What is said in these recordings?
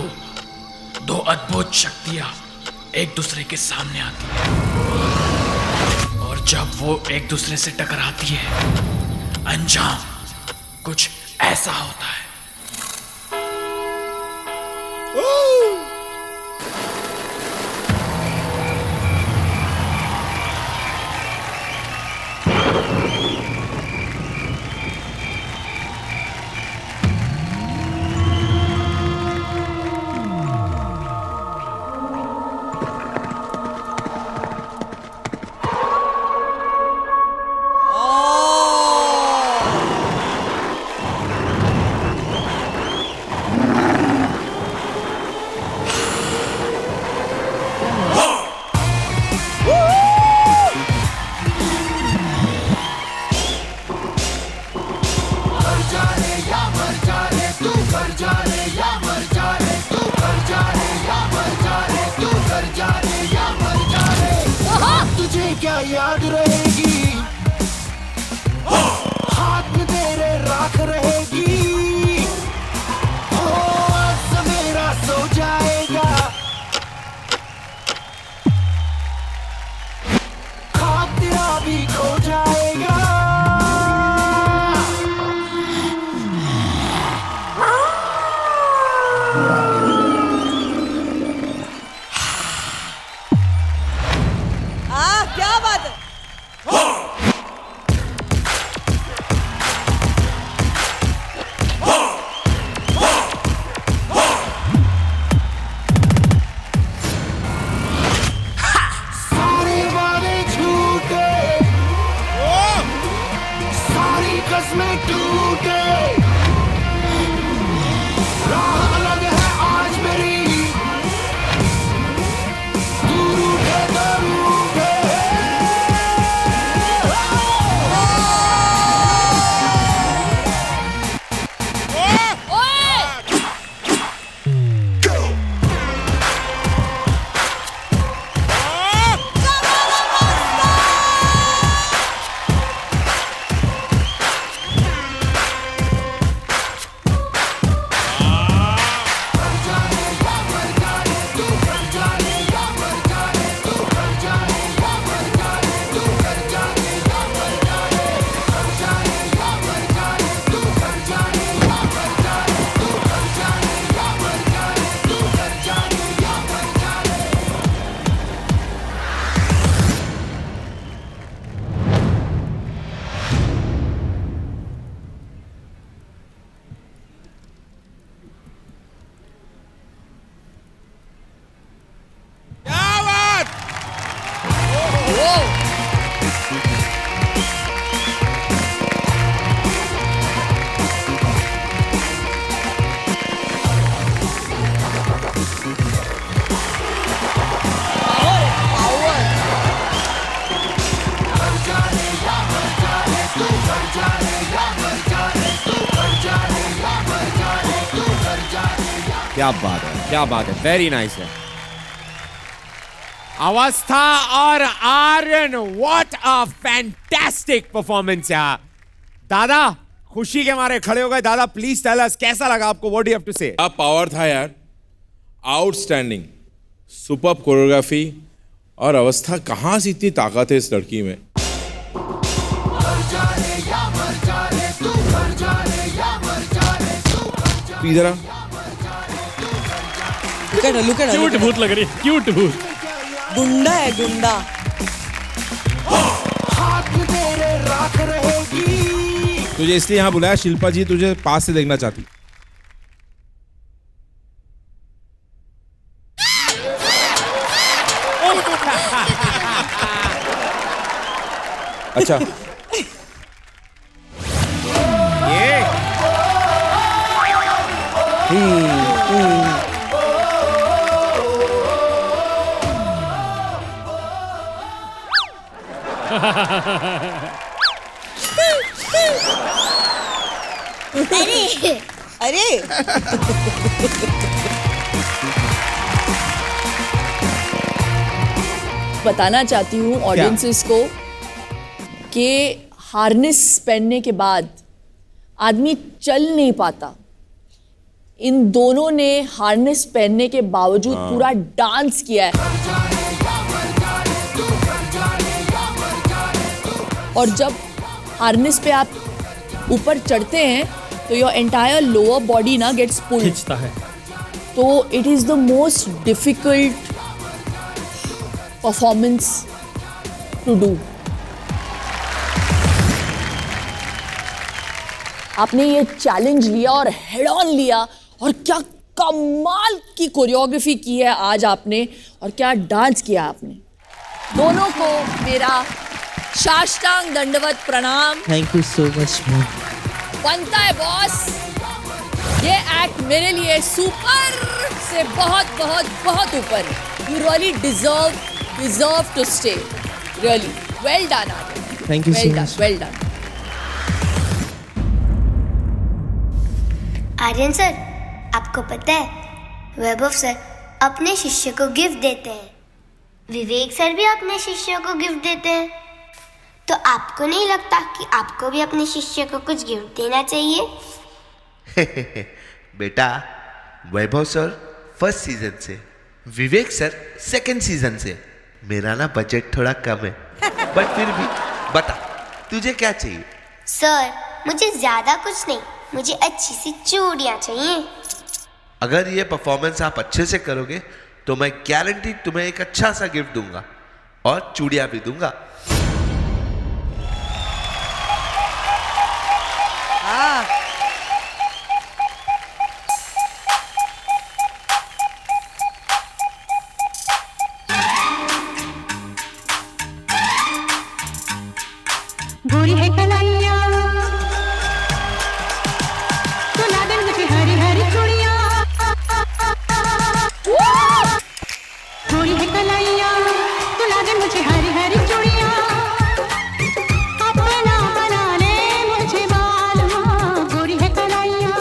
को दो अद्भुत शक्तियां एक दूसरे के सामने आती हैं और जब वो एक दूसरे से टकराती है अंजाम कुछ ऐसा होता है। याद रहेगी हाथ में तेरे राख रहेगी। सवेरा सो जाएगा खाक तेरा भी खो जाएगा। क्या बात है? सारे वादे झूठे सारी कस्में टूटे राह अलग है आज मेरी तू रूठे तो रूठे। क्या बात है, वेरी नाइस है। अवस्था और Aryan, what a fantastic performance यार। दादा खुशी के मारे खड़े हो गए। दादा प्लीज टेल अस कैसा लगा आपको, what do you have to say? क्या पावर था यार, आउटस्टैंडिंग, सुपर्ब कोरियोग्राफी। और अवस्था कहां से इतनी ताकत है इस लड़की में। इधर आ। क्यूट भूत लग रही है, क्यूट भूत। गुंडा है गुंडा। हाथ में तेरे राख रहेगी। तुझे इसलिए यहाँ बुलाया, शिल्पा जी तुझे पास से देखना चाहती। अच्छा अरे अरे बताना चाहती हूँ ऑडियंसेस को कि हार्नेस पहनने के बाद आदमी चल नहीं पाता। इन दोनों ने हार्नेस पहनने के बावजूद पूरा डांस किया है। और जब हार्नेस पे आप ऊपर चढ़ते हैं तो योर एंटायर लोअर बॉडी ना गेट्स पुल्ड, खींचता है। तो it is the most difficult performance to do. आपने ये चैलेंज लिया और हेड ऑन लिया, और क्या कमाल की कोरियोग्राफी की है आज आपने, और क्या डांस किया आपने। दोनों को मेरा साष्टांग दंडवत प्रणाम। Thank you so much ma'am. बनता है बॉस, ये एक्ट मेरे लिए सुपर से बहुत बहुत बहुत ऊपर है। You really deserve to stay, really well done Aryan. Thank you so much. Well done. Aryan sir, आपको पता है वैभव सर अपने शिष्य को गिफ्ट देते हैं, विवेक सर भी अपने शिष्य को गिफ्ट देते हैं, तो आपको नहीं लगता कि आपको भी अपने शिष्य को कुछ गिफ्ट देना चाहिए? बेटा, वैभव सर फर्स्ट सीजन से, विवेक सर सेकंड सीजन से। मेरा ना बजट थोड़ा कम है, बट फिर भी बता तुझे क्या चाहिए? सर मुझे ज्यादा कुछ नहीं, मुझे अच्छी सी चूड़ियां चाहिए। अगर ये परफॉर्मेंस आप अच्छे से करोगे तो मैं गारंटी तुम्हें एक अच्छा सा गिफ्ट दूंगा और चूड़ियां भी दूंगा। गोरी है कलाइया, सुला दे मुझे हरी हरी चूड़ियां। गोरी है कलाइया, सुला दे मुझे हरी हरी चूड़ियां। अपना बना ले मुझे बालमा, गोरी है कलाइया।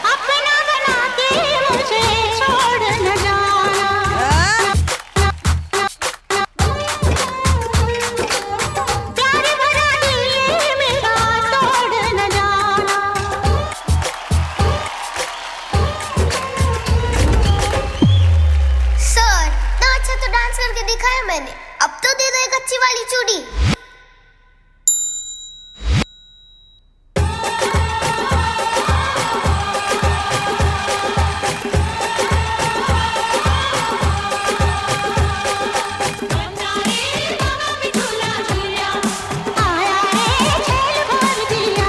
अपना बना के मुझे छोड़ न जाना, प्यार भरा दिल ये मेरा तोड़ न जाना। सर ना अच्छा तो डांस करके दिखाया मैंने, अब तो दे दो एक अच्छी वाली चूड़ी। आया है झेल भर दिया,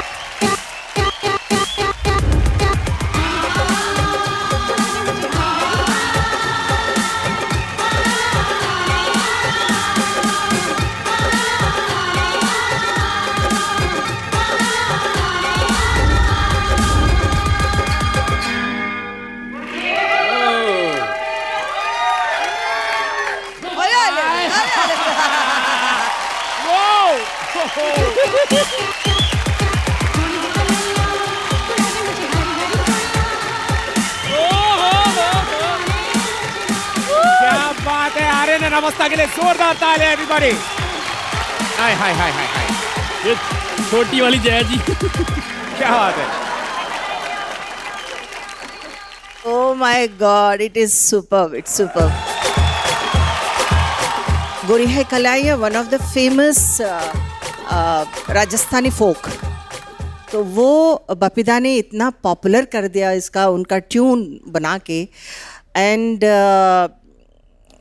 क्या बात है आर्यन ने नमस्ता के लिए जोरदार तालियां एवरीबॉडी। हाय हाय हाय हाय हाय, ये छोटी वाली जया जी। क्या बात है। Oh my God, it is superb. It's superb. Gori Hai Kalaiya, one of the famous Rajasthani फोक। तो वो बपीदा ने इतना पॉपुलर कर दिया इसका, उनका ट्यून बना के। एंड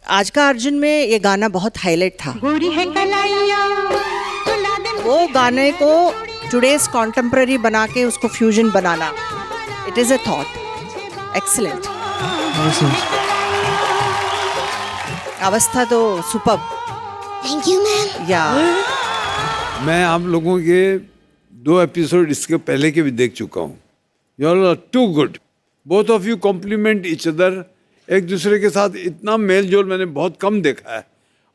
आज का अर्जुन में ये गाना बहुत हाईलाइट था। गोरी है कलाइया, सुला दे वो गाने को टुडेज कॉन्टेम्प्ररी बना के उसको fusion banana, it is a thought. Excellent. अवस्था तो सुपर्ब। Thank you ma'am. या मैं आप लोगों के 2 एपिसोड इसके पहले के भी देख चुका हूँ। You all are too good, both of you compliment each other. एक दूसरे के साथ इतना मेल जोल मैंने बहुत कम देखा है।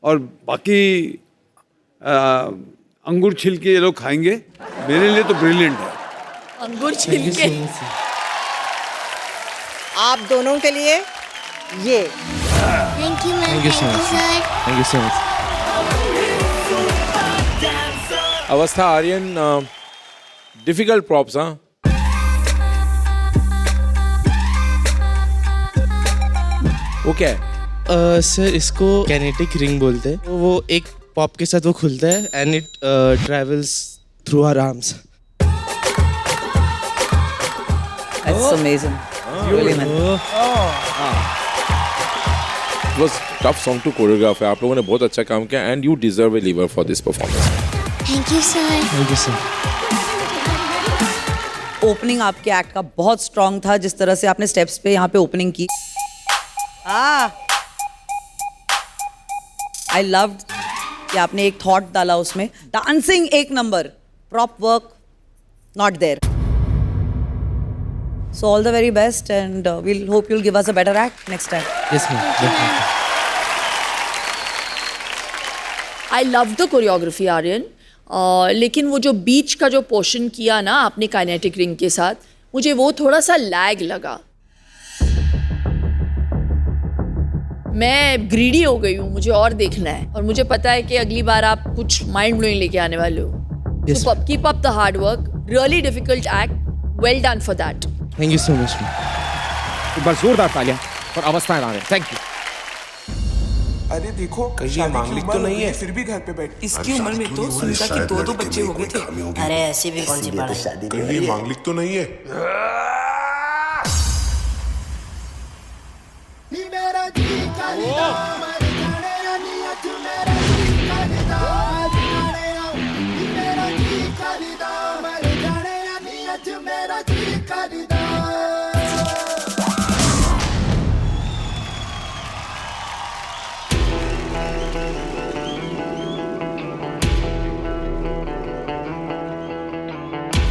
और बाकी अंगूर छिल के ये लोग खाएंगे, मेरे लिए तो ब्रिलियंट है। अंगूर छिल के आप दोनों के लिए ये thank you ma'am, thank you sir. Thank you so much. अवस्था, आर्यन, डिफिकल्ट प्रॉप्स, हाँ? वो क्या है? सर इसको कैनेटिक रिंग बोलते हैं। वो एक पॉप के साथ वो खुलता है and it travels through our arms. It's amazing. Really, man. It was tough song to choreograph. आप लोगों ने बहुत अच्छा काम किया and you deserve a liver for this performance. Thank you sir. Thank you sir. Opening आपके act का बहुत स्ट्रांग था, जिस तरह से आपने स्टेप्स पे यहाँ पे ओपनिंग की। आई लव्ड कि आपने एक थॉट डाला उसमें। डांसिंग एक नंबर, prop work not there. So all the very best and we'll hope you'll give us a better act next time. Yes ma'am. I love the choreography, Aryan. लेकिन वो जो बीच का जो पोर्शन किया ना आपने काइनेटिक रिंग के साथ, मुझे वो थोड़ा सा लैग लगा। मैं ग्रीडी हो गई हूँ, मुझे और देखना है और मुझे पता है कि अगली बार आप कुछ माइंड ब्लोइंग लेके आने वाले हो। Yes, So keep up the hard work. Really difficult act. Well done for that. Thank you so much. एक बार जोरदार तालियां और अवस्था है। Thank you. अरे देखो, कहीं मांगलिक तो नहीं है, फिर भी घर पे बैठ। इसकी उम्र में तो सुनीता के दो बच्चे हो गए थे। अरे ऐसी भी कौन सी बात है? कहीं मांगलिक तो नहीं है।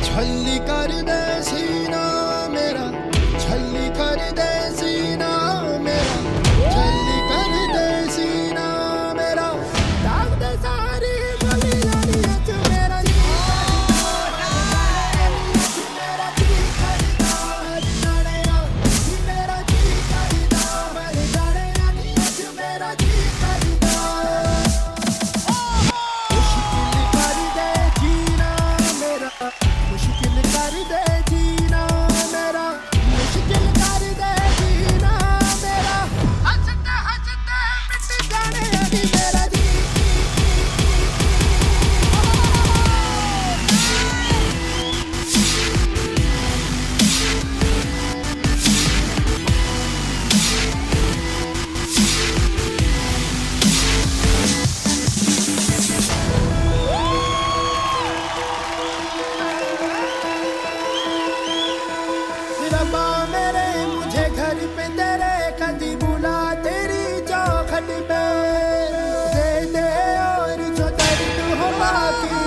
छल्ली कर दे सीना मेरा, छल्ली कर दे सीना मेरा, छल्ली कर दे सीना मेरा, दाग दे सारी गली गली तू मेरा जी, मेरा जी करदा जाने मेरा जी करदा मर जाने तू मेरा जी करदा, मुश्किल कर दे जीना मेरा, मुश्किल कर दे जीना मेरा, मुश्किल कर दे जीना मेरा, हंसते हंसते मिट जाने अभी मेरा जी। रब्बा मेरे मुझे घर पे तेरे कदी बुला तेरी चौखट पे दे दे और जो दर्द हो बाकी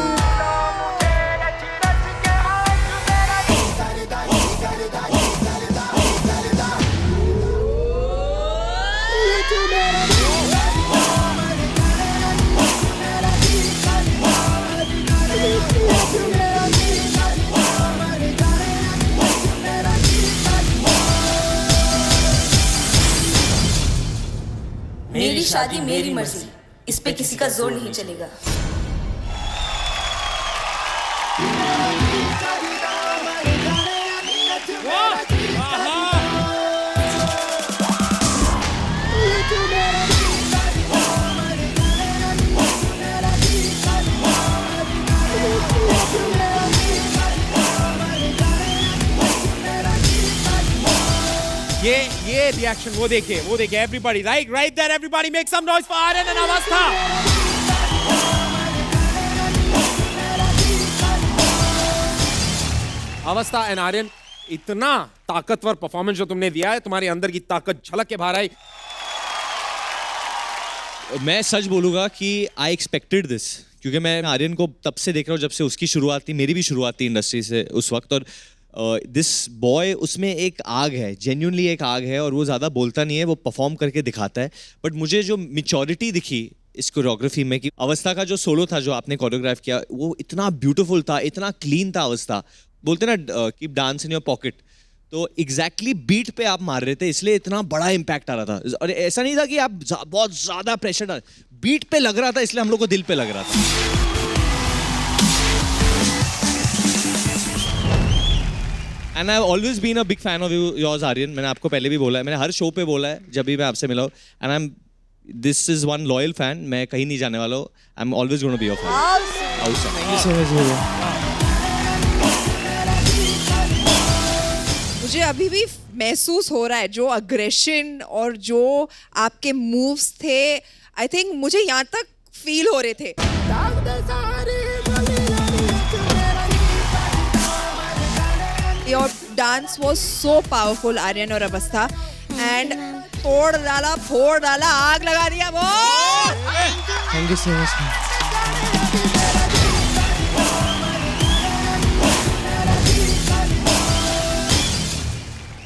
मेरी शादी मेरी मर्जी, इस पे किसी का जोर नहीं चलेगा। ये रिएक्शन वो देखिए everybody right there, everybody make some noise for Aryan and Avastha. Avastha and Aryan, इतना ताकतवर परफॉर्मेंस जो तुमने दिया है, तुम्हारे अंदर की ताकत झलक के बाहर आई। मैं सच बोलूंगा कि आई एक्सपेक्टेड दिस, क्योंकि मैं आर्यन को तब से देख रहा हूँ जब से उसकी शुरुआत थी, मेरी भी शुरुआत थी इंडस्ट्री से उस वक्त। और दिस बॉय उसमें एक आग है, जेन्युइनली एक आग है, और वो ज़्यादा बोलता नहीं है, वो परफॉर्म करके दिखाता है. बट मुझे जो मैच्योरिटी दिखी इस कोरियोग्राफी में कि अवस्था का जो सोलो था जो आपने कोरियोग्राफ किया वो इतना ब्यूटीफुल था, इतना क्लीन था. अवस्था बोलते ना keep dance in your pocket, तो एग्जैक्टली बीट पे आप मार रहे थे, इसलिए इतना बड़ा इम्पैक्ट आ रहा था. और ऐसा नहीं था कि आप बहुत ज़्यादा प्रेशर डाल, बीट पे लग रहा था, इसलिए हम लोग को दिल पे लग रहा था. And I have always been a big fan of yours Aryan. मैंने आपको पहले भी बोला है, मैंने हर शो पे बोला है जब भी मैं आपसे मिला हूँ. And I am this is one loyal fan. मैं कहीं नहीं जाने वाला हूँ. I am always gonna be your fan. मुझे अभी भी महसूस हो रहा है जो अग्रेशन और जो आपके मूव्स थे, आई थिंक मुझे यहाँ तक फील हो रहे थे. Your dance was so powerful, Aryan और अवस्था, and तोड़ डाला, फोड़ डाला, आग लगा दिया वो. Thank you so much.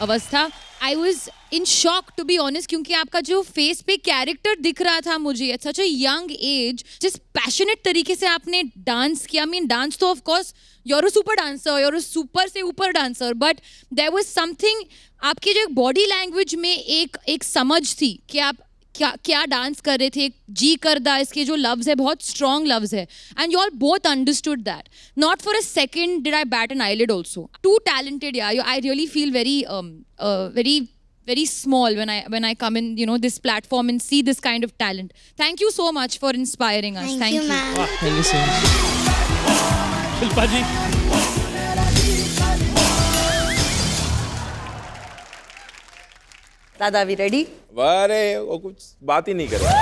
Avastha, I was in shock to be honest, क्योंकि आपका जो फेस पे कैरेक्टर दिख रहा था मुझे at such a young age, जिस पैशनेट तरीके से आपने डांस किया. आई मीन डांस तो of course you're a super dancer, you're a super से ऊपर dancer, but there was something आपकी जो बॉडी लैंग्वेज में एक समझ थी कि आप क्या डांस कर रहे थे. जी करदा इसके जो लफ्ज है बहुत स्ट्रॉन्ग लफ्ज है, and you all both understood that. Not for a second did I bat an eyelid also. Too talented यार. I really feel very small when I come in, you know, this platform and see this kind of talent. Thank you so much for inspiring us. Thank you. Thank you so much. Shilpa ji. दादा, we ready? अरे वो कुछ बात ही नहीं कर रहा.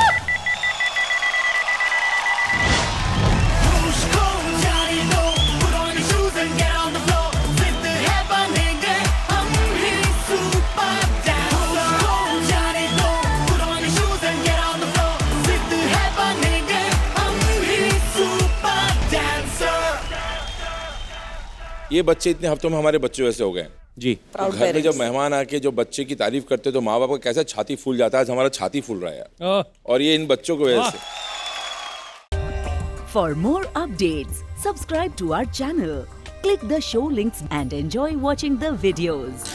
ये बच्चे इतने हफ्तों में हमारे बच्चे वैसे हो गए जी. तो घर में जब मेहमान आके जो बच्चे की तारीफ करते तो माँ बाप का कैसा छाती फूल जाता है. आज हमारा छाती फूल रहा है यार. और ये इन बच्चों की वजह से. For more updates, subscribe to our channel, click the show links and enjoy watching the videos.